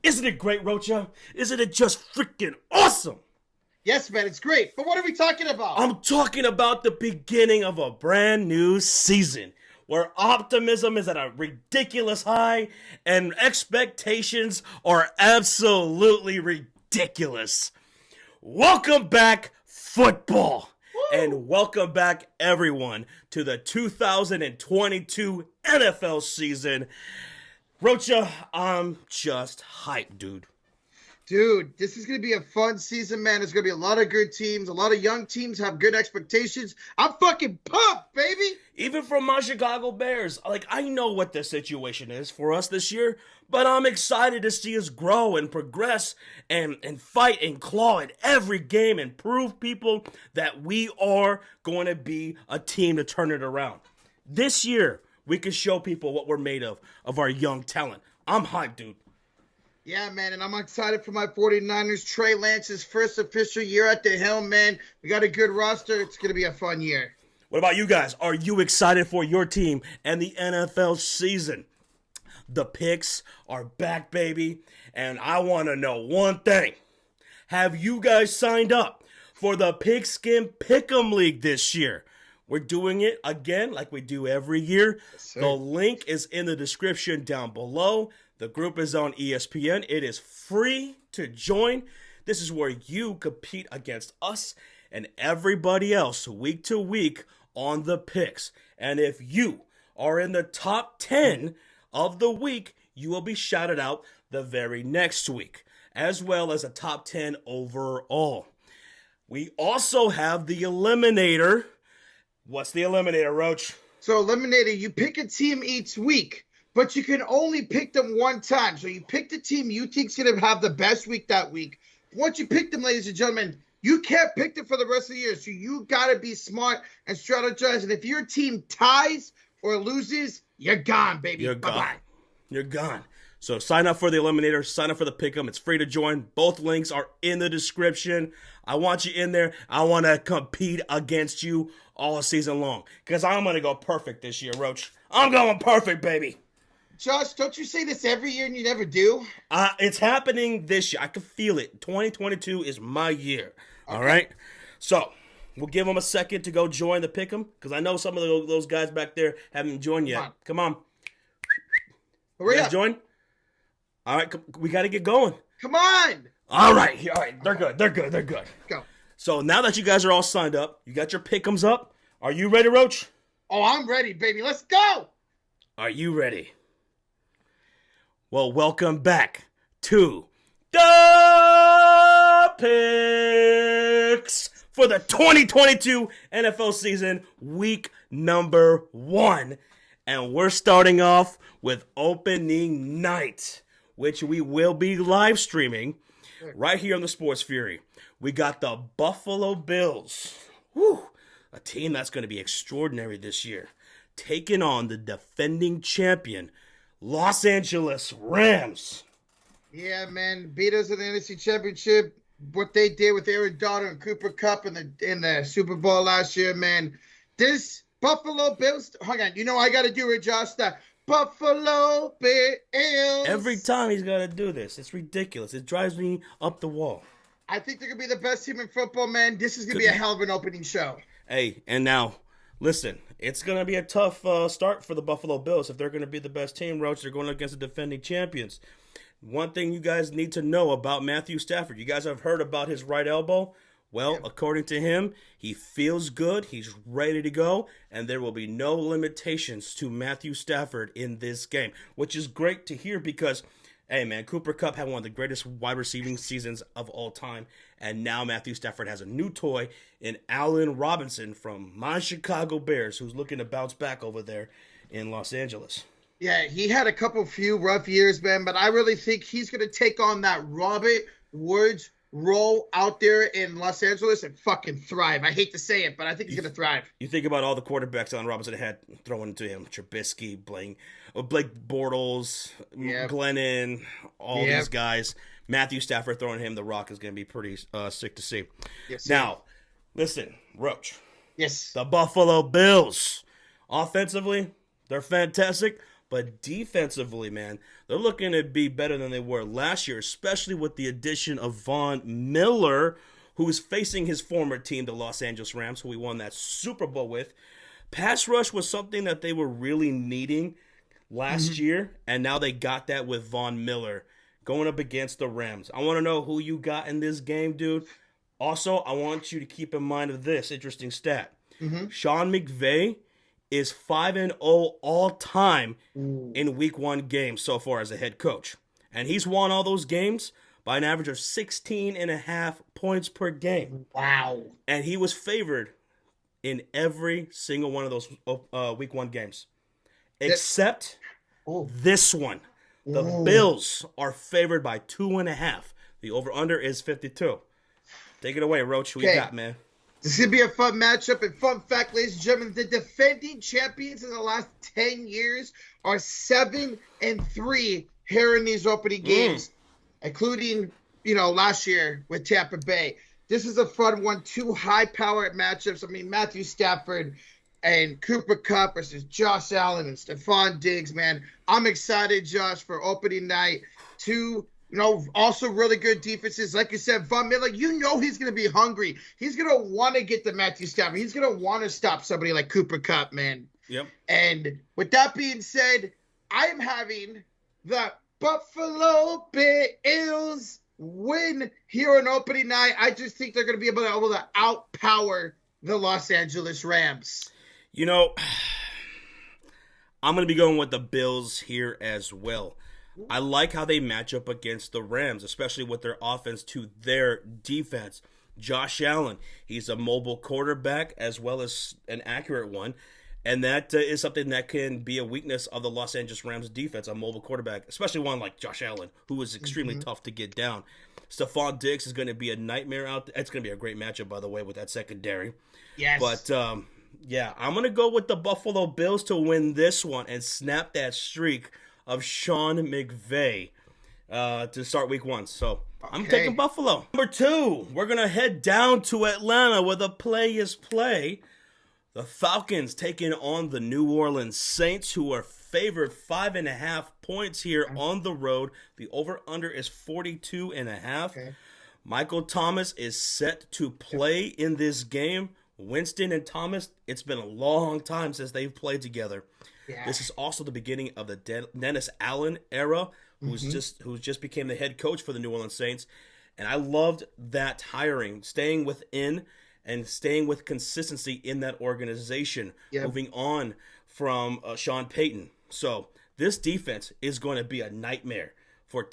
Isn't it great, Rocha? Isn't it just freaking awesome? Yes, man, it's great. But what are we talking about? I'm talking about the beginning of a brand new season where optimism is at a ridiculous high and expectations are absolutely ridiculous. Welcome back, football. Woo! And welcome back, everyone, to the 2022 NFL season. Rocha, I'm just hyped, dude. Dude, this is going to be a fun season, man. There's going to be a lot of good teams. A lot of young teams have good expectations. I'm fucking pumped, baby. Even from my Chicago Bears. I know what the situation is for us this year, but I'm excited to see us grow and progress and fight and claw at every game and prove people that we are going to be a team to turn it around. This year, we can show people what we're made of our young talent. I'm hyped, dude. Yeah, man, and I'm excited for my 49ers. Trey Lance's first official year at the helm, man. We got a good roster. It's going to be a fun year. What about you guys? Are you excited for your team and the NFL season? The picks are back, baby, and I want to know one thing. Have you guys signed up for the Pigskin Pick'em League this year? We're doing it again like we do every year. Yes, the link is in the description down below. The group is on ESPN. It is free to join. This is where you compete against us and everybody else week to week on the picks. And if you are in the top 10 of the week, you will be shouted out the very next week, as well as a top 10 overall. We also have the Eliminator. What's the Eliminator, Roach? So, Eliminator, you pick a team each week. But you can only pick them one time. So you pick the team you think's going to have the best week that week. Once you pick them, ladies and gentlemen, you can't pick them for the rest of the year. So you got to be smart and strategize. And if your team ties or loses, you're gone, baby. You're Bye-bye. gone. You're gone. So sign up for the Eliminator. Sign up for the Pick'em. It's free to join. Both links are in the description. I want you in there. I want to compete against you all season long. Because I'm going to go perfect this year, Roach. I'm going perfect, baby. Josh, don't you say this every year and you never do? It's happening this year. I can feel it. 2022 is my year. Okay. All right? So, we'll give them a second to go join the Pick'em, because I know some of those guys back there haven't joined yet. Come on. Hurry up. Join? All right, we got to get going. Come on. All right. They're good. Go. So, now that you guys are all signed up, you got your Pick'ems up. Are you ready, Roach? Oh, I'm ready, baby. Let's go. Are you ready? Well, welcome back to the picks for the 2022 NFL season, week number 1. And we're starting off with opening night, which we will be live streaming right here on the Sports Fury. We got the Buffalo Bills, a team that's going to be extraordinary this year, taking on the defending champion, Los Angeles Rams. Yeah, man. Beat us in the NFC Championship. What they did with Aaron Donald and Cooper Kupp in the Super Bowl last year, man. This Buffalo Bills. Hang on. You know I got to do it, Josh. The Buffalo Bills. Every time he's got to do this. It's ridiculous. It drives me up the wall. I think they're going to be the best team in football, man. This is going to be a hell of an opening show. Hey, and now, listen, it's going to be a tough start for the Buffalo Bills. If they're going to be the best team, Roach, they're going against the defending champions. One thing you guys need to know about Matthew Stafford, you guys have heard about his right elbow. Well, according to him, he feels good, he's ready to go, and there will be no limitations to Matthew Stafford in this game, which is great to hear because, hey, man, Cooper Kupp had one of the greatest wide receiving seasons of all time, and now Matthew Stafford has a new toy in Allen Robinson from my Chicago Bears, who's looking to bounce back over there in Los Angeles. Yeah, he had a few rough years, man, but I really think he's going to take on that Robert Woods role out there in Los Angeles and fucking thrive. I hate to say it, but I think he's going to thrive. You think about all the quarterbacks Allen Robinson had thrown to him, Trubisky, Blake Bortles, Glennon, all these guys. Matthew Stafford throwing him the rock is going to be pretty sick to see. Yes, now, listen, Roach. Yes. The Buffalo Bills. Offensively, they're fantastic, But defensively, man, they're looking to be better than they were last year, especially with the addition of Von Miller, who is facing his former team, the Los Angeles Rams, who we won that Super Bowl with. Pass rush was something that they were really needing last year, and now they got that with Von Miller going up against the Rams. I want to know who you got in this game, dude. Also, I want you to keep in mind of this interesting stat. Sean McVay is 5-0 all time in Week 1 games so far as a head coach. And he's won all those games by an average of 16.5 points per game. Wow. And he was favored in every single one of those Week 1 games. Except this one. The Bills are favored by 2.5. The over-under is 52. Take it away, Roach. Who you got, man? This is going to be a fun matchup. And fun fact, ladies and gentlemen, the defending champions in the last 10 years are 7-3 here in these opening games, including, last year with Tampa Bay. This is a fun one. 2 high-powered matchups. I mean, Matthew Stafford and Cooper Kupp versus Josh Allen and Stephon Diggs, man. I'm excited, Josh, for opening night. 2 also really good defenses. Like you said, Von Miller, he's going to be hungry. He's going to want to get to Matthew Stafford. He's going to want to stop somebody like Cooper Kupp, man. Yep. And with that being said, I am having the Buffalo Bills win here on opening night. I just think they're going to be able to outpower the Los Angeles Rams. I'm going to be going with the Bills here as well. I like how they match up against the Rams, especially with their offense to their defense. Josh Allen, he's a mobile quarterback as well as an accurate one. And that is something that can be a weakness of the Los Angeles Rams defense, a mobile quarterback, especially one like Josh Allen, who is extremely tough to get down. Stephon Diggs is going to be a nightmare out there. It's going to be a great matchup, by the way, with that secondary. Yes. But, I'm going to go with the Buffalo Bills to win this one and snap that streak of Sean McVay to start Week 1. So I'm taking Buffalo. Number 2, we're going to head down to Atlanta where the play is play. The Falcons taking on the New Orleans Saints, who are favored 5.5 points here on the road. The over-under is 42.5. Okay. Michael Thomas is set to play in this game. Winston and Thomas, it's been a long time since they've played together. Yeah. This is also the beginning of the Dennis Allen era, who just became the head coach for the New Orleans Saints. And I loved that hiring, staying within and staying with consistency in that organization, moving on from Sean Payton. So this defense is going to be a nightmare for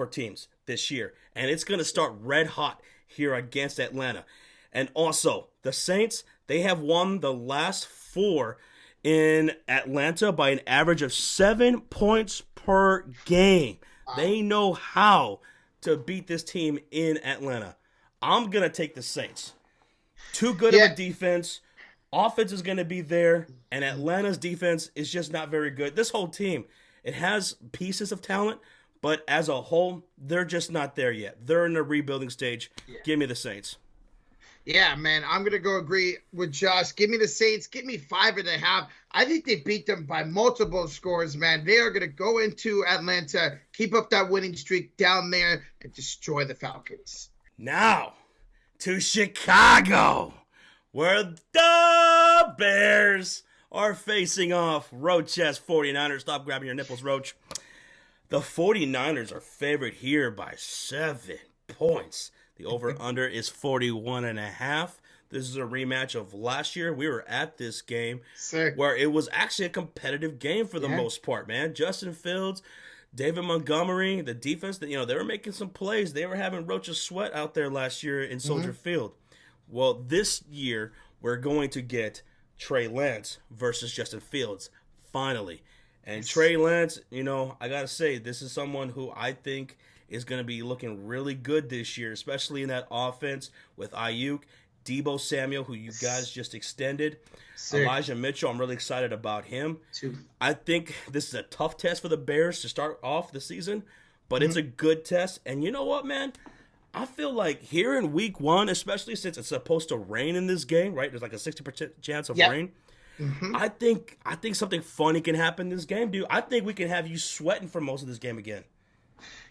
teams this year. And it's going to start red hot here against Atlanta. And also, the Saints, they have won the last 4 in Atlanta by an average of 7 points per game. Wow. They know how to beat this team in Atlanta. I'm going to take the Saints. Too good of a defense. Offense is going to be there, and Atlanta's defense is just not very good. This whole team, it has pieces of talent, but as a whole, they're just not there yet. They're in the rebuilding stage. Give me the Saints. Yeah, man, I'm going to go agree with Josh. Give me the Saints. Give me 5.5. I think they beat them by multiple scores, man. They are going to go into Atlanta, keep up that winning streak down there, and destroy the Falcons. Now, to Chicago, where the Bears are facing off Rocha's 49ers. Stop grabbing your nipples, Roach. The 49ers are favored here by 7 points. The over-under is 41.5. This is a rematch of last year. We were at this game where it was actually a competitive game for the most part, man. Justin Fields, David Montgomery, the defense, they were making some plays. They were having Rocha sweat out there last year in Soldier Field. Well, this year, we're going to get Trey Lance versus Justin Fields, finally. And Trey Lance, I got to say, this is someone who I think is going to be looking really good this year, especially in that offense with Ayuk, Deebo Samuel, who you guys just extended, Elijah Mitchell. I'm really excited about him. I think this is a tough test for the Bears to start off the season, but it's a good test. And you know what, man? I feel like here in Week 1, especially since it's supposed to rain in this game, right? There's like a 60% chance of rain. Mm-hmm. I think something funny can happen in this game, dude. I think we can have you sweating for most of this game again.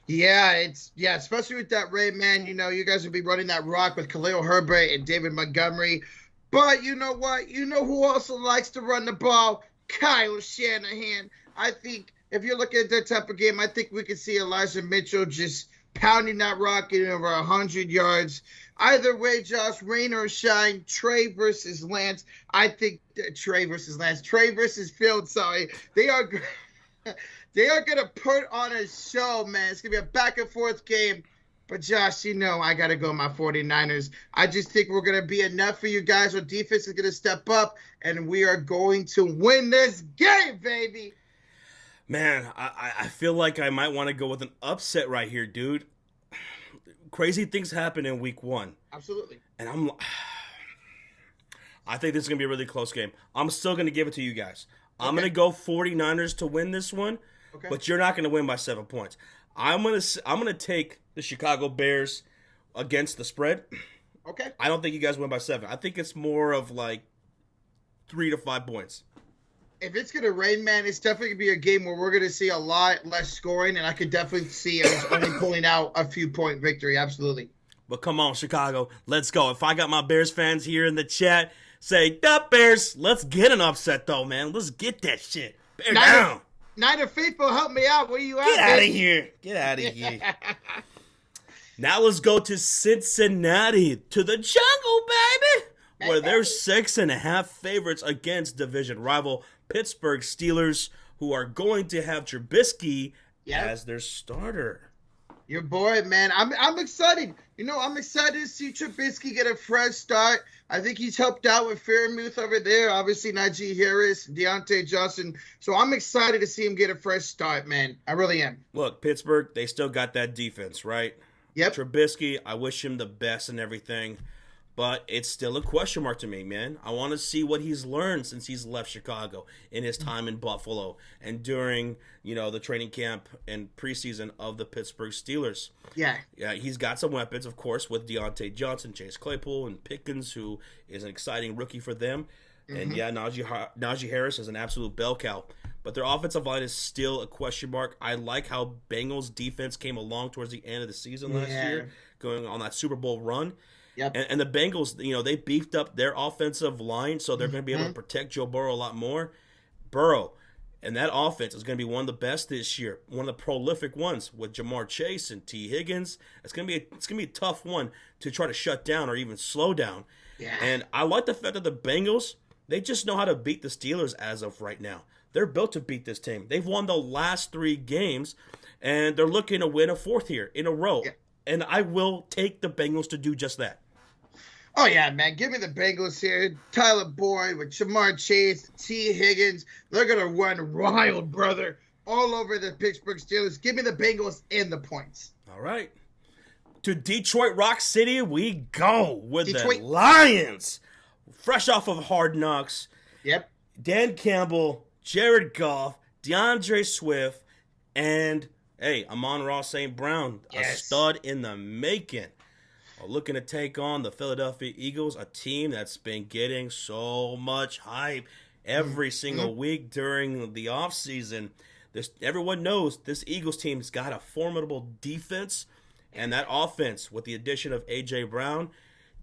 Yeah, especially with that Ray man. You guys will be running that rock with Khalil Herbert and David Montgomery. But you know what? You know who also likes to run the ball? Kyle Shanahan. I think if you're looking at that type of game, I think we could see Elijah Mitchell just pounding that rock, getting over 100 yards. Either way, Josh, rain or shine, Trey versus Lance. I think Trey versus Field. Sorry, they are gonna put on a show, man. It's gonna be a back and forth game. But Josh, I gotta go my 49ers. I just think we're gonna be enough for you guys. Our defense is gonna step up, and we are going to win this game, baby. Man, I feel like I might want to go with an upset right here, dude. Crazy things happen in week 1. Absolutely. And I think this is going to be a really close game. I'm still going to give it to you guys. I'm going to go 49ers to win this one, but you're not going to win by 7 points. I'm going to take the Chicago Bears against the spread. Okay. I don't think you guys win by 7. I think it's more of like 3 to 5 points. If it's going to rain, man, it's definitely going to be a game where we're going to see a lot less scoring, and I could definitely see us only pulling out a few-point victory. Absolutely. But come on, Chicago. Let's go. If I got my Bears fans here in the chat, say, "Duh, Bears." Let's get an upset, though, man. Let's get that shit. Bear down. Night of Faithful, help me out. Where you at, Get out of here. Get out of here. Now let's go to Cincinnati, to the jungle, baby, where they're 6.5 favorites against division rival Pittsburgh Steelers, who are going to have Trubisky as their starter. Your boy, man. I'm excited. I'm excited to see Trubisky get a fresh start. I think he's helped out with Fairmouth over there. Obviously, Najee Harris, Deontay Johnson. So I'm excited to see him get a fresh start, man. I really am. Look, Pittsburgh, they still got that defense, right? Yep. Trubisky, I wish him the best and everything. But it's still a question mark to me, man. I want to see what he's learned since he's left Chicago in his time in Buffalo and during, the training camp and preseason of the Pittsburgh Steelers. Yeah, he's got some weapons, of course, with Deontay Johnson, Chase Claypool, and Pickens, who is an exciting rookie for them. And Najee Harris is an absolute bell cow. But their offensive line is still a question mark. I like how Bengals defense came along towards the end of the season last year, going on that Super Bowl run. Yep. And the Bengals, they beefed up their offensive line, so they're going to be able to protect Joe Burrow a lot more. Burrow, and that offense is going to be one of the best this year, one of the prolific ones with Jamar Chase and T. Higgins. It's going to be a tough one to try to shut down or even slow down. Yeah. And I like the fact that the Bengals, they just know how to beat the Steelers as of right now. They're built to beat this team. They've won the last 3 games, and they're looking to win a 4th here in a row. Yeah. And I will take the Bengals to do just that. Oh, yeah, man. Give me the Bengals here. Tyler Boyd with Jamar Chase, T. Higgins. They're going to run wild, brother, all over the Pittsburgh Steelers. Give me the Bengals and the points. All right. To Detroit Rock City we go with the Lions. Fresh off of Hard Knocks. Yep. Dan Campbell, Jared Goff, DeAndre Swift, and, Amon-Ra St. Brown, a stud in the making. Looking to take on the Philadelphia Eagles, a team that's been getting so much hype every single week during the offseason. Everyone knows this Eagles team's got a formidable defense, and that offense, with the addition of A.J. Brown,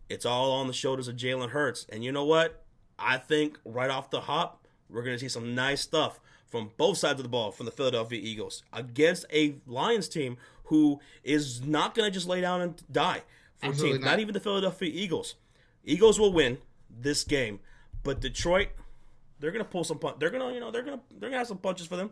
it's all on the shoulders of Jalen Hurts. And you know what? I think right off the hop, we're going to see some nice stuff from both sides of the ball from the Philadelphia Eagles against a Lions team who is not going to just lay down and die. Not even the Philadelphia Eagles. Eagles will win this game, but Detroit, they're gonna pull some punch. They're gonna have some punches for them.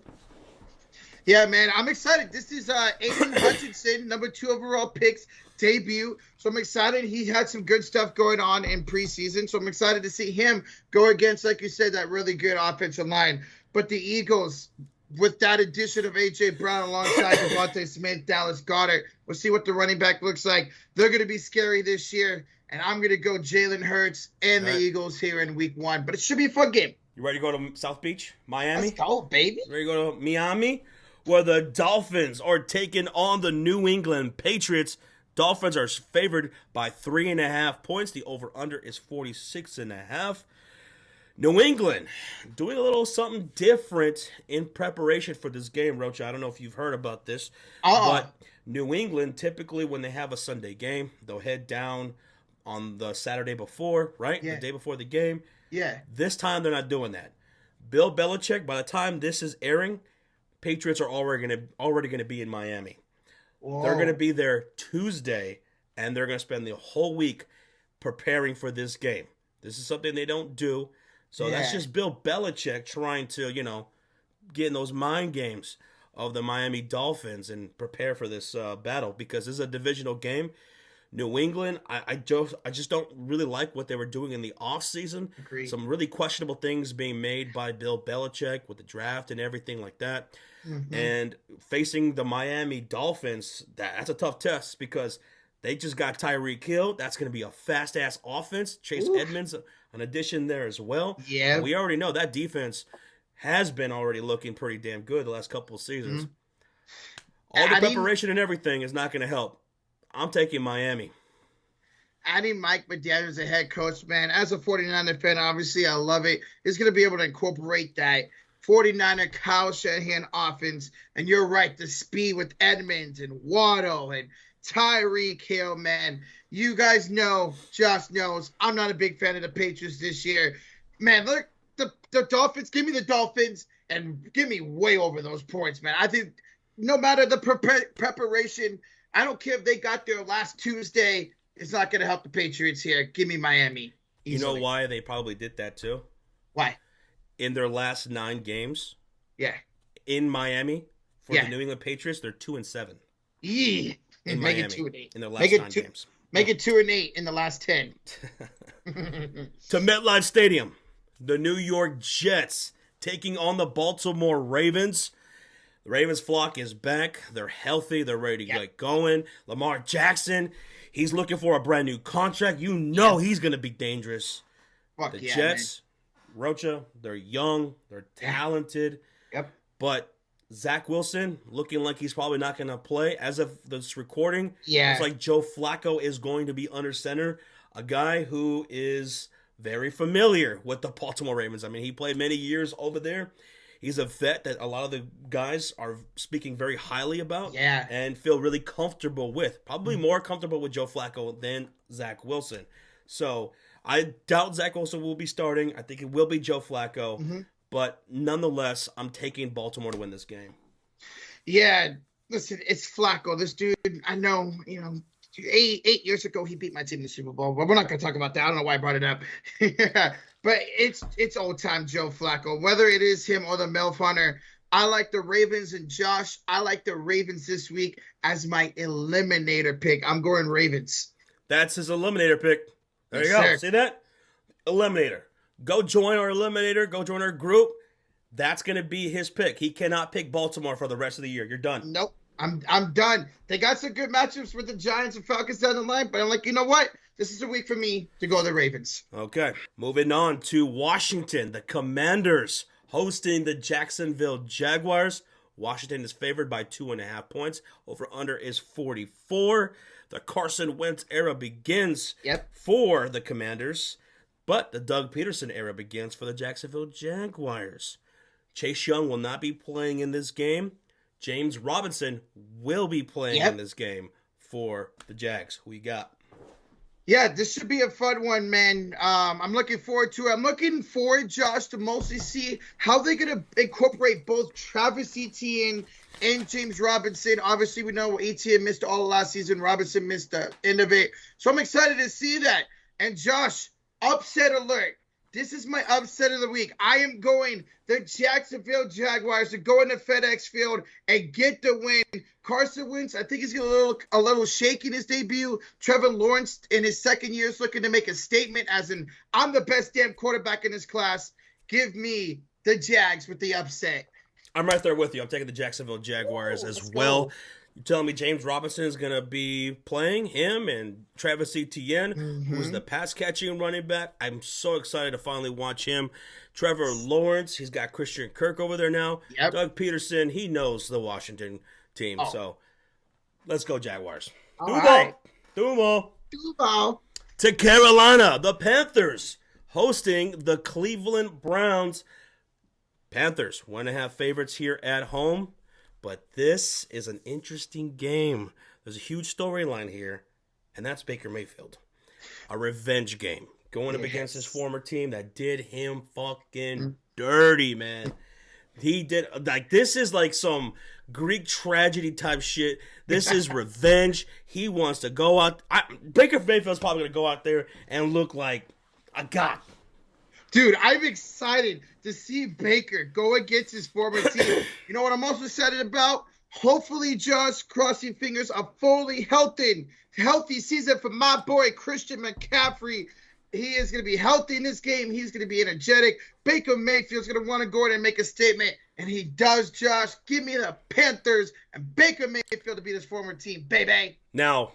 Yeah, man, I'm excited. This is Aiden Hutchinson, number 2 overall picks debut. So I'm excited. He had some good stuff going on in preseason. So I'm excited to see him go against, like you said, that really good offensive line. But the Eagles, with that addition of A.J. Brown alongside Devontae Smith, Dallas Goedert, we'll see what the running back looks like. They're going to be scary this year, and I'm going to go Jalen Hurts and the Eagles here in week 1. But it should be a fun game. You ready to go to South Beach, Miami? Let's go, baby. Ready to go to Miami, where the Dolphins are taking on the New England Patriots. Dolphins are favored by 3.5 points. The over-under is 46.5. New England doing a little something different in preparation for this game, Rocha. I don't know if you've heard about this, but New England, typically when they have a Sunday game, they'll head down on the Saturday before, right? Yeah. The day before the game. Yeah. This time they're not doing that. Bill Belichick, by the time this is airing, Patriots are already going to be in Miami. Whoa. They're going to be there Tuesday, and they're going to spend the whole week preparing for this game. This is something they don't do. So that's just Bill Belichick trying to, get in those mind games of the Miami Dolphins and prepare for this battle, because this is a divisional game. New England, I just don't really like what they were doing in the offseason. Agreed. Some really questionable things being made by Bill Belichick with the draft and everything like that. Mm-hmm. And facing the Miami Dolphins, that's a tough test because they just got Tyreek Hill. That's going to be a fast-ass offense. Chase Edmonds, an addition there as well. Yeah. We already know that defense has been already looking pretty damn good the last couple of seasons. Mm-hmm. All the preparation and everything is not going to help. I'm taking Miami. Adding Mike McDaniel as a head coach, man, as a 49er fan, obviously I love it. He's going to be able to incorporate that 49er Kyle Shanahan offense. And you're right, the speed with Edmonds and Waddle and Tyreek Hill, man. You guys know, Josh knows, I'm not a big fan of the Patriots this year. Man, look, the Dolphins, give me the Dolphins and give me way over those points, man. I think no matter the preparation, I don't care if they got there last Tuesday. It's not going to help the Patriots here. Give me Miami. Easily. You know why they probably did that too? Why? In their last 9 games. Yeah. In Miami, for the New England Patriots, they're 2-7. Yeah. In Make Miami, it 2-8. in their last 9 games. Make it 2-8 in the last 10. To MetLife Stadium, the New York Jets taking on the Baltimore Ravens. The Ravens flock is back. They're healthy. They're ready to get going. Lamar Jackson, he's looking for a brand new contract. You know he's going to be dangerous. The Jets, man. Rocha, they're young. They're talented. Yep. But Zach Wilson, looking like he's probably not going to play. As of this recording, it's like Joe Flacco is going to be under center. A guy who is very familiar with the Baltimore Ravens. I mean, he played many years over there. He's a vet that a lot of the guys are speaking very highly about and feel really comfortable with. Probably more comfortable with Joe Flacco than Zach Wilson. So I doubt Zach Wilson will be starting. I think it will be Joe Flacco. Mm-hmm. But nonetheless, I'm taking Baltimore to win this game. Yeah, listen, it's Flacco. This dude, I know, 8 years ago he beat my team in the Super Bowl. But we're not going to talk about that. I don't know why I brought it up. But it's old-time Joe Flacco. Whether it is him or the MILF Hunter, I like the Ravens. And Josh, I like the Ravens this week as my eliminator pick. I'm going Ravens. That's his eliminator pick. There you go. Sir. See that? Eliminator. Go join our eliminator. Go join our group. That's going to be his pick. He cannot pick Baltimore for the rest of the year. You're done. Nope. I'm done. They got some good matchups with the Giants and Falcons down the line, but I'm like, you know what? This is a week for me to go the Ravens. Okay. Moving on to Washington. The Commanders hosting the Jacksonville Jaguars. Washington is favored by 2.5 points. Over-under is 44. The Carson Wentz era begins for the Commanders, but the Doug Peterson era begins for the Jacksonville Jaguars. Chase Young will not be playing in this game. James Robinson will be playing in this game for the Jags. Who you got? Yeah, this should be a fun one, man. I'm looking forward to it. I'm looking forward, Josh, to mostly see how they're going to incorporate both Travis Etienne and James Robinson. Obviously, we know Etienne missed all of last season. Robinson missed the end of it. So I'm excited to see that. And Josh, upset alert. This is my upset of the week. I am going the Jacksonville Jaguars to go into FedEx Field and get the win. Carson Wentz, I think he's getting a little shaky in his debut. Trevor Lawrence in his second year is looking to make a statement as in, I'm the best damn quarterback in this class. Give me the Jags with the upset. I'm right there with you. I'm taking the Jacksonville Jaguars as well. You're telling me James Robinson is going to be playing him and Travis Etienne, who's the pass-catching running back. I'm so excited to finally watch him. Trevor Lawrence, he's got Christian Kirk over there now. Doug Peterson, he knows the Washington team. So let's go Jaguars. All right. Duval. Duval. To Carolina, the Panthers hosting the Cleveland Browns. Panthers, 1.5 favorites here at home. But this is an interesting game. There's a huge storyline here, and that's Baker Mayfield. A revenge game. Going up against his former team that did him fucking dirty, man. He did, like, this is like some Greek tragedy type shit. This is revenge. He wants to go out. Baker Mayfield's probably going to go out there and look like a god. Dude, I'm excited to see Baker go against his former team. You know what I'm also excited about? Hopefully, just crossing fingers, a fully healthy season for my boy Christian McCaffrey. He is going to be healthy in this game. He's going to be energetic. Baker Mayfield's going to want to go in and make a statement, and he does, Josh. Give me the Panthers and Baker Mayfield to beat his former team, baby. Now,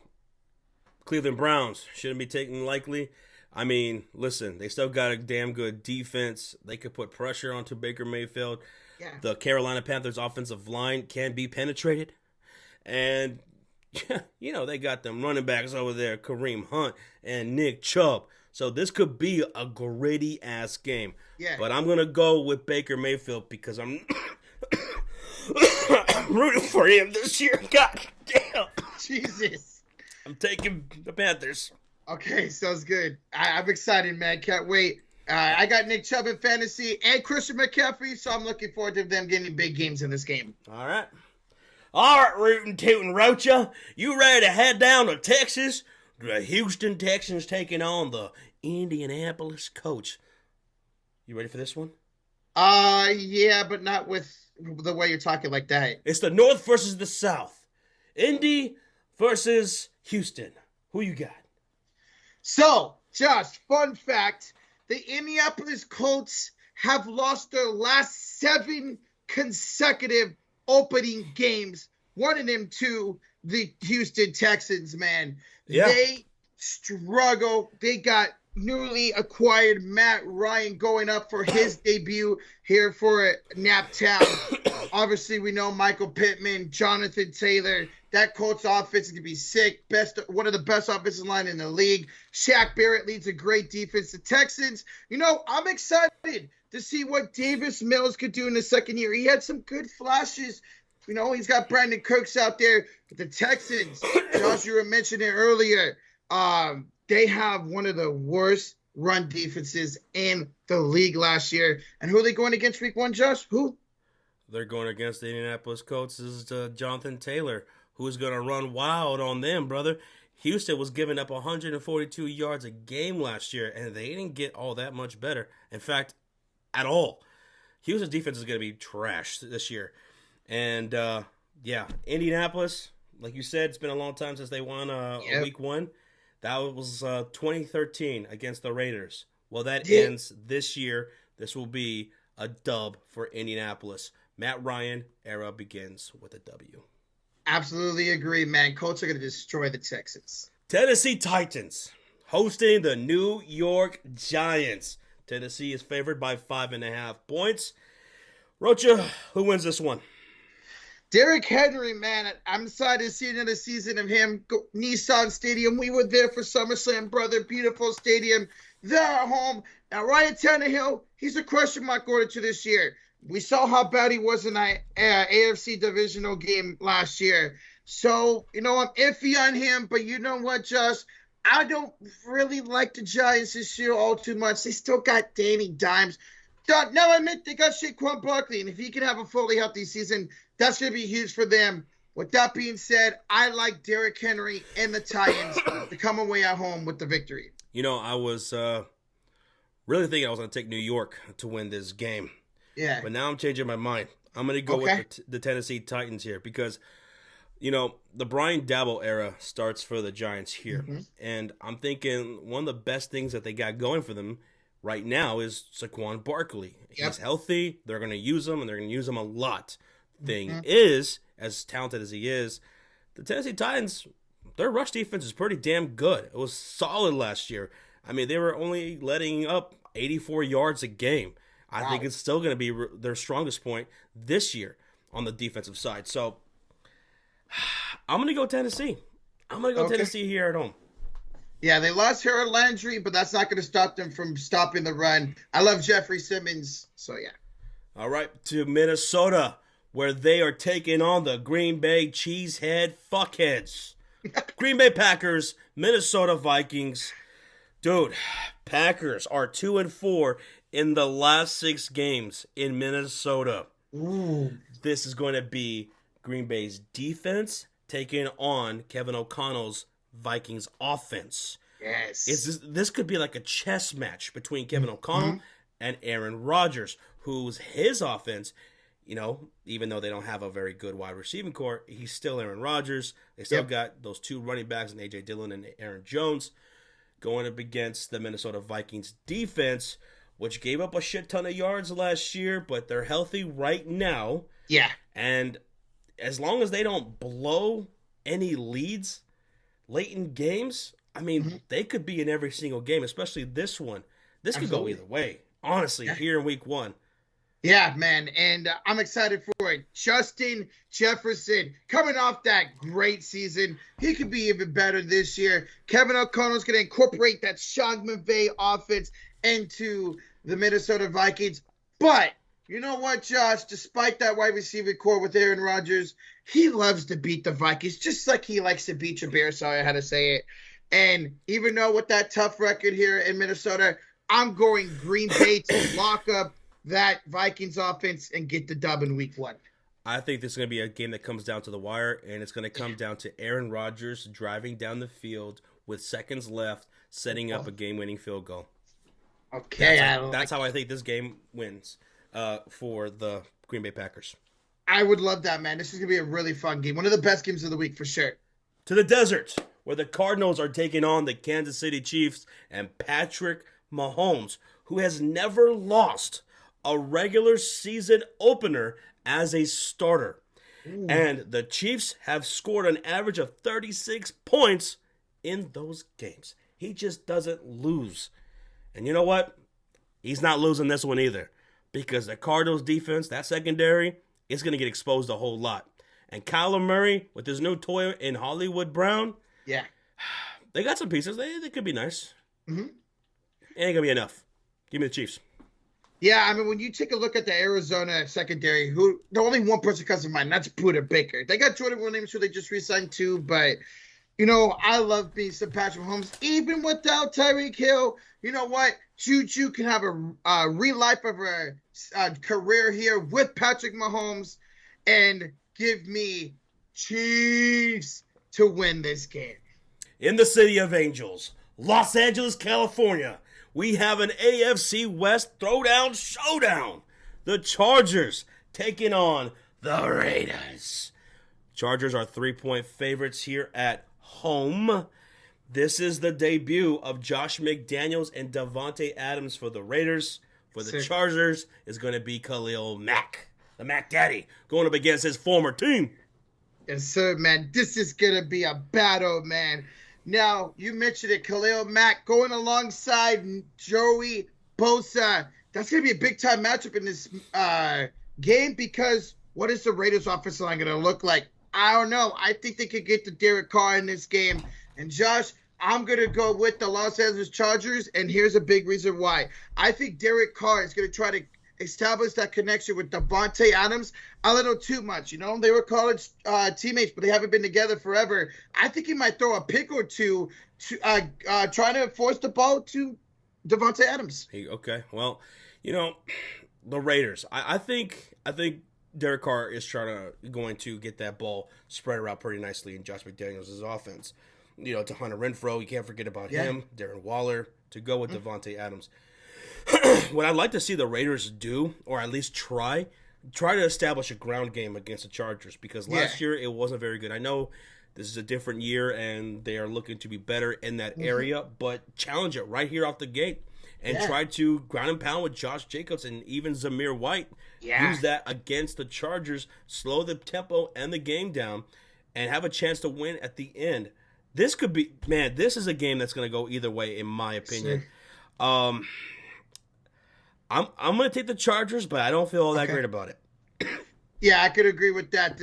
Cleveland Browns shouldn't be taken lightly. I mean, listen, they still got a damn good defense. They could put pressure onto Baker Mayfield. Yeah. The Carolina Panthers offensive line can be penetrated. And, you know, they got them running backs over there, Kareem Hunt and Nick Chubb. So this could be a gritty-ass game. Yeah. But I'm going to go with Baker Mayfield because I'm rooting for him this year. God damn. Jesus. I'm taking the Panthers. Okay, sounds good. I'm excited, man. Can't wait. I got Nick Chubb in fantasy and Christian McCaffrey, so I'm looking forward to them getting big games in this game. All right. All right, Rootin' Tootin' Rocha. You ready to head down to Texas? The Houston Texans taking on the Indianapolis Colts. You ready for this one? Yeah, but not with the way you're talking like that. It's the North versus the South. Indy versus Houston. Who you got? So, Josh, fun fact, the Indianapolis Colts have lost their last 7 consecutive opening games, one of them to the Houston Texans, man. Yeah. They struggle. They got newly acquired Matt Ryan going up for his debut here for Naptown. Obviously, we know Michael Pittman, Jonathan Taylor. That Colts offense is going to be sick. One of the best offensive line in the league. Shaq Barrett leads a great defense. The Texans, you know, I'm excited to see what Davis Mills could do in the second year. He had some good flashes. You know, he's got Brandon Cooks out there. But the Texans, Josh, you were mentioning earlier, they have one of the worst run defenses in the league last year. And who are they going against week 1, Josh? Who? They're going against the Indianapolis Colts. This is Jonathan Taylor, who's going to run wild on them, brother. Houston was giving up 142 yards a game last year, and they didn't get all that much better. In fact, at all. Houston's defense is going to be trash this year. And, yeah, Indianapolis, like you said, it's been a long time since they won week 1. That was 2013 against the Raiders. Well, that ends this year. This will be a dub for Indianapolis. Matt Ryan era begins with a W. Absolutely agree, man. Colts are going to destroy the Texans. Tennessee Titans hosting the New York Giants. Tennessee is favored by 5.5 points. Rocha, who wins this one? Derrick Henry, man. I'm excited to see another season of him. Nissan Stadium. We were there for SummerSlam, brother. Beautiful stadium. They're at home. Now, Ryan Tannehill, he's a question mark going to this year. We saw how bad he was in that AFC divisional game last year. So, you know, I'm iffy on him. But you know what, Josh? I don't really like the Giants this year all too much. They still got Danny Dimes. Now, I admit they got Saquon Barkley. And if he can have a fully healthy season, that's going to be huge for them. With that being said, I like Derrick Henry and the Titans to come away at home with the victory. You know, I was really thinking I was going to take New York to win this game. Yeah. But now I'm changing my mind. I'm going to go with the Tennessee Titans here because, you know, the Brian Daboll era starts for the Giants here. Mm-hmm. And I'm thinking one of the best things that they got going for them right now is Saquon Barkley. Yep. He's healthy. They're going to use him, and they're going to use him a lot. Thing is, as talented as he is, the Tennessee Titans, their rush defense is pretty damn good. It was solid last year. I mean, they were only letting up 84 yards a game. I think it's still going to be their strongest point this year on the defensive side. So I'm going to go Tennessee. I'm going to go Tennessee here at home. Yeah, they lost Harold Landry, but that's not going to stop them from stopping the run. I love Jeffrey Simmons, so yeah. All right, to Minnesota, where they are taking on the Green Bay Cheesehead Fuckheads. Green Bay Packers, Minnesota Vikings. Dude, Packers are 2-4 in the last 6 games in Minnesota. Ooh. This is going to be Green Bay's defense taking on Kevin O'Connell's Vikings offense. Yes. This could be like a chess match between Kevin O'Connell and Aaron Rodgers, who's his offense, even though they don't have a very good wide receiving core, he's still Aaron Rodgers. They still got those 2 running backs in A.J. Dillon and Aaron Jones going up against the Minnesota Vikings defense, which gave up a shit ton of yards last year, but they're healthy right now. Yeah. And as long as they don't blow any leads late in games, I mean, they could be in every single game, especially this one. This could go either way, honestly, here in week 1. Yeah, man, and I'm excited for it. Justin Jefferson, coming off that great season, he could be even better this year. Kevin O'Connell's going to incorporate that Sean McVay offense into the Minnesota Vikings. But you know what, Josh? Despite that wide receiver core with Aaron Rodgers, he loves to beat the Vikings, just like he likes to beat your Bears. Sorry, I had to say it. And even though with that tough record here in Minnesota, I'm going Green Bay to lock up that Vikings offense and get the dub in week 1. I think this is going to be a game that comes down to the wire, and it's going to come down to Aaron Rodgers driving down the field with seconds left, setting up a game-winning field goal. Okay. That's how I think this game wins for the Green Bay Packers. I would love that, man. This is going to be a really fun game. One of the best games of the week for sure. To the desert, where the Cardinals are taking on the Kansas City Chiefs and Patrick Mahomes, who has never lost a regular season opener as a starter. Ooh. And the Chiefs have scored an average of 36 points in those games. He just doesn't lose. And you know what? He's not losing this one either, because the Cardinals defense, that secondary, is going to get exposed a whole lot. And Kyler Murray, with his new toy in Hollywood Brown, they got some pieces. They could be nice. Ain't going to be enough. Give me the Chiefs. Yeah, I mean, when you take a look at the Arizona secondary, the only one person comes to mind, that's Buda Baker. They got Jordan Williams, who they just re-signed too, but, I love me some Patrick Mahomes. Even without Tyreek Hill, you know what? Juju can have a re-life of a career here with Patrick Mahomes and give me Chiefs to win this game. In the City of Angels, Los Angeles, California, we have an AFC West throwdown showdown. The Chargers taking on the Raiders. Chargers are 3-point favorites here at home. This is the debut of Josh McDaniels and Davante Adams for the Raiders. For the Chargers is going to be Khalil Mack, the Mack Daddy, going up against his former team. Yes, sir, man. This is going to be a battle, man. Now, you mentioned it, Khalil Mack going alongside Joey Bosa. That's going to be a big-time matchup in this game, because what is the Raiders' offensive line going to look like? I don't know. I think they could get to Derek Carr in this game. And, Josh, I'm going to go with the Los Angeles Chargers, and here's a big reason why. I think Derek Carr is going to try to establish that connection with Davante Adams a little too much. They were college teammates, but they haven't been together forever. I think he might throw a pick or two to trying to force the ball to Davante Adams. Okay, well, the Raiders. I think Derek Carr is going to get that ball spread around pretty nicely in Josh McDaniels' offense. To Hunter Renfrow, you can't forget about him. Darren Waller, to go with Davante Adams. What I'd like to see the Raiders do, or at least try to establish a ground game against the Chargers, because last year it wasn't very good. I know this is a different year and they are looking to be better in that area, but challenge it right here off the gate and try to ground and pound with Josh Jacobs and even Zamir White. Use that against the Chargers, slow the tempo and the game down, and have a chance to win at the end. This could be, man, this is a game that's going to go either way, in my opinion. I'm going to take the Chargers, but I don't feel all that great about it. Yeah, I could agree with that.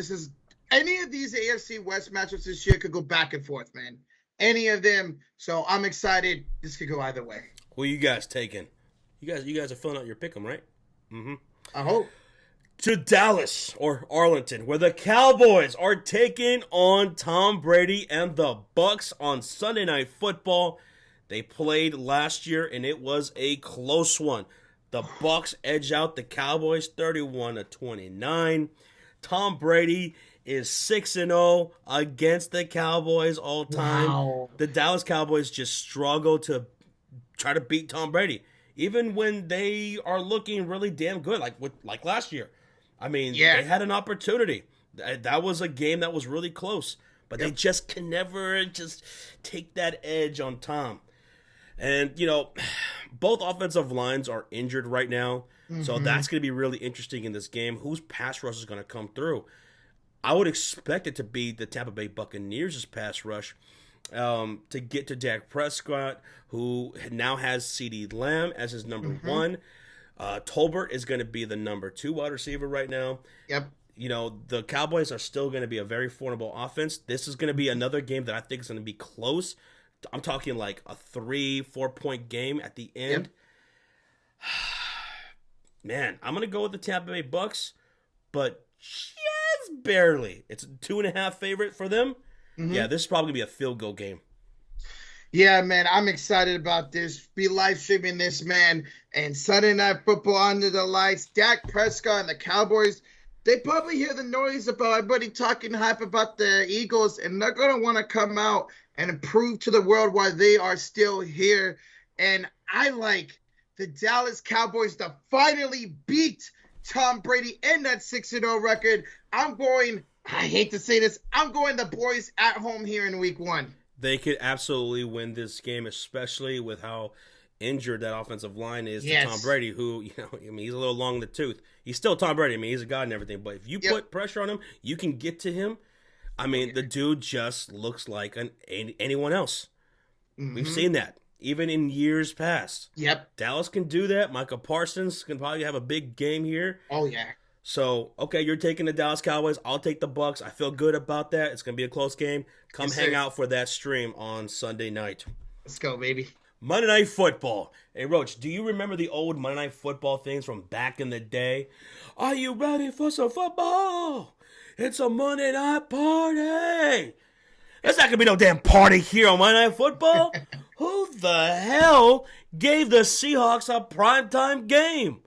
Any of these AFC West matchups this year could go back and forth, man. any of them. So I'm excited. This could go either way. Who you guys taking? You guys are filling out your pick'em, right? Mm-hmm. I hope. To Dallas or Arlington, where the Cowboys are taking on Tom Brady and the Bucs on Sunday Night Football. They played last year, and it was a close one. The Bucs edge out the Cowboys 31-29. Tom Brady is 6-0 against the Cowboys all time. Wow. The Dallas Cowboys just struggle to try to beat Tom Brady, even when they are looking really damn good, like last year. I mean, Yeah. They had an opportunity. That was a game that was really close, but they just can never just take that edge on Tom. And, both offensive lines are injured right now, so that's going to be really interesting in this game. Whose pass rush is going to come through? I would expect it to be the Tampa Bay Buccaneers' pass rush to get to Dak Prescott, who now has CeeDee Lamb as his number one. Tolbert is going to be the number 2 wide receiver right now. Yep. The Cowboys are still going to be a very formidable offense. This is going to be another game that I think is going to be close. I'm talking like a 3-4 point game at the end. Yep. Man, I'm going to go with the Tampa Bay Bucs, but just barely. It's a 2.5 favorite for them. Yeah, this is probably going to be a field goal game. Yeah, man, I'm excited about this. Be live streaming this, man. And Sunday Night Football under the lights. Dak Prescott and the Cowboys, they probably hear the noise about everybody talking hype about the Eagles, and they're going to want to come out and prove to the world why they are still here. And I like the Dallas Cowboys to finally beat Tom Brady and that 6-0 record. I hate to say this, I'm going the boys at home here in week 1. They could absolutely win this game, especially with how injured that offensive line is to Tom Brady, who, he's a little long in the tooth. He's still Tom Brady. I mean, he's a god and everything. But if you put pressure on him, you can get to him. I mean, the dude just looks like anyone else. We've seen that, even in years past. Yep. Dallas can do that. Micah Parsons can probably have a big game here. Oh, yeah. So, okay, you're taking the Dallas Cowboys. I'll take the Bucs. I feel good about that. It's going to be a close game. Come hang out for that stream on Sunday night. Let's go, baby. Monday Night Football. Hey, Roach, do you remember the old Monday Night Football things from back in the day? Are you ready for some football? It's a Monday night party. There's not going to be no damn party here on Monday Night Football. Who the hell gave the Seahawks a primetime game?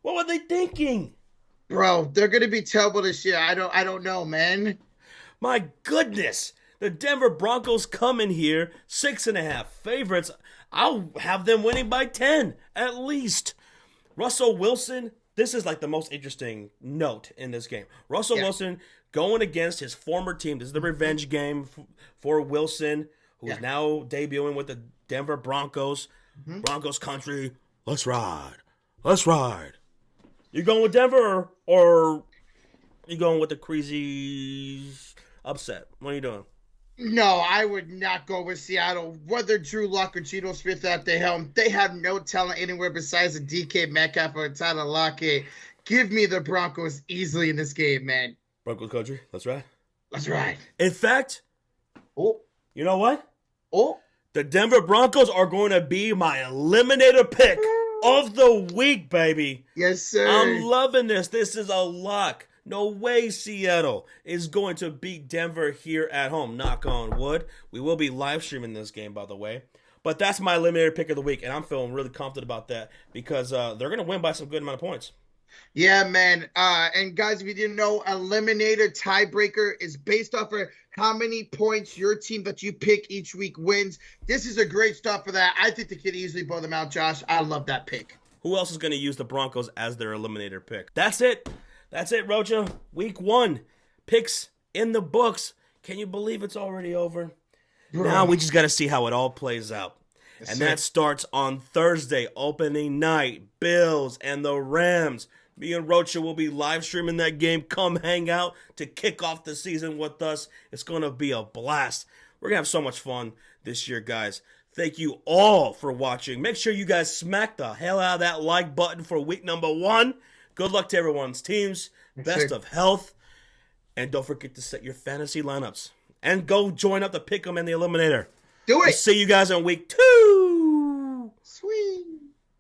What were they thinking? Bro, they're going to be terrible this year. I don't know, man. My goodness. The Denver Broncos come in here, 6.5 favorites. I'll have them winning by 10, at least. Russell Wilson, this is like the most interesting note in this game. Russell Wilson going against his former team. This is the revenge game for Wilson, who is now debuting with the Denver Broncos. Broncos country, let's ride. Let's ride. You going with Denver or you going with the crazy upset? What are you doing? No, I would not go with Seattle. Whether Drew Lock or Geno Smith at the helm, they have no talent anywhere besides a DK Metcalf or Tyler Lockett. Give me the Broncos easily in this game, man. Broncos country, let's ride. Let's ride. In fact, you know what? Oh, the Denver Broncos are going to be my eliminator pick of the week, baby. Yes, sir. I'm loving this. This is a lock. No way Seattle is going to beat Denver here at home. Knock on wood. We will be live streaming this game, by the way. But that's my eliminator pick of the week, and I'm feeling really confident about that because they're going to win by some good amount of points. Yeah, man. And guys, if you didn't know, eliminator tiebreaker is based off of how many points your team that you pick each week wins. This is a great start for that. I think they could easily blow them out, Josh. I love that pick. Who else is going to use the Broncos as their eliminator pick? That's it. That's it, Rocha. Week 1. Picks in the books. Can you believe it's already over? Bro. Now we just got to see how it all plays out. Yes, and that starts on Thursday, opening night. Bills and the Rams. Me and Rocha will be live streaming that game. Come hang out to kick off the season with us. It's going to be a blast. We're going to have so much fun this year, guys. Thank you all for watching. Make sure you guys smack the hell out of that like button for week number 1. Good luck to everyone's teams. Best of health. And don't forget to set your fantasy lineups. And go join up the Pick'em and the Eliminator. Do We'll it. see you guys in week 2. Sweet.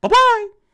Bye-bye.